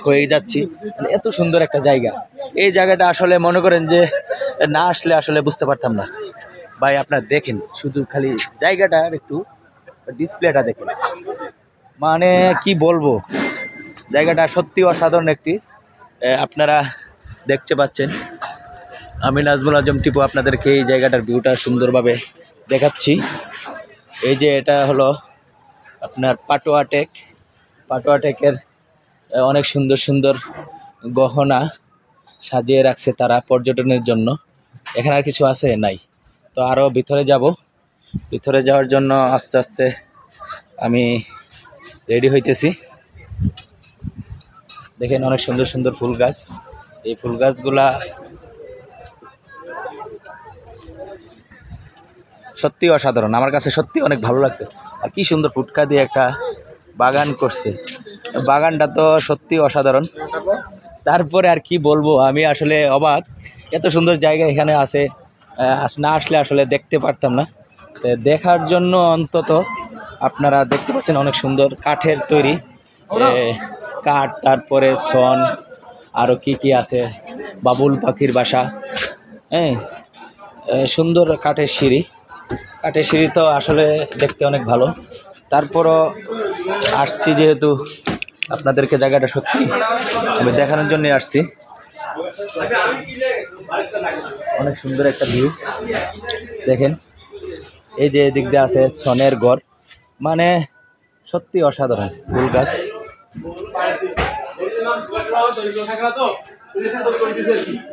হয়ে যাচ্ছি, মানে এত সুন্দর একটা জায়গা। এই জায়গাটা আসলে মনে করেন যে না আসলে আসলে বুঝতে পারতাম না। ভাই আপনার দেখেন শুধু খালি জায়গাটার একটু ডিসপ্লেটা দেখেন, মানে কি বলবো, জায়গাটা সত্যি অসাধারণ একটি। আপনারা দেখতে পাচ্ছেন, আমি নাজমুল আজম টিপু আপনাদেরকে এই জায়গাটার ভিউটা সুন্দরভাবে দেখাচ্ছি। এই যে এটা হলো আপনার পাটোয়া টেক। পাটোয়া টেকের অনেক সুন্দর সুন্দর গহনা সাজিয়ে রাখছে তারা পর্যটনের জন্য। এখানে আর কিছু আছে নাই, তো আরও ভিতরে যাব। ভিতরে যাওয়ার জন্য আস্তে আস্তে আমি রেডি হইতেছি। দেখেন অনেক সুন্দর সুন্দর ফুল গাছ। এই ফুল গাছগুলা সত্যি অসাধারণ, আমার কাছে সত্যি অনেক ভালো লাগছে। আর কি সুন্দর ফুটকা দিয়ে একটা বাগান করছে, বাগানটা তো সত্যি অসাধারণ। তারপরে আর কি বলবো, আমি আসলে অবাক, এত সুন্দর জায়গা এখানে আছে, না আসলে আসলে দেখতে পারতাম না। দেখার জন্য অন্তত আপনারা দেখতে পাচ্ছেন অনেক সুন্দর কাঠের তৈরি কাঠ, তারপরে সন, আরও কি কি আছে, বাবুল পাখির বাসা, হ্যাঁ, সুন্দর কাঠের সিঁড়ি। কাঠের সিঁড়ি তো আসলে দেখতে অনেক ভালো। তারপরও আসছি যেহেতু আপনাদেরকে জায়গাটা সত্যি আমি দেখানোর জন্য আসছি। অনেক সুন্দর একটা ভিউ দেখেন। এই যে এদিক দিয়ে আছে সনের ঘর, মানে সত্যি অসাধারণ ফুল গাছ।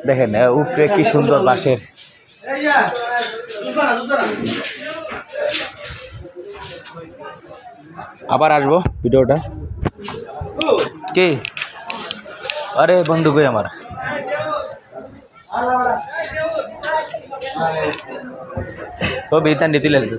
দেখেন উপরে কি সুন্দর বাঁশের। আবার আসবো ভিডিওটা কি, আরে বন্ধু কই আমার ছবি তা নিতে লাগছে।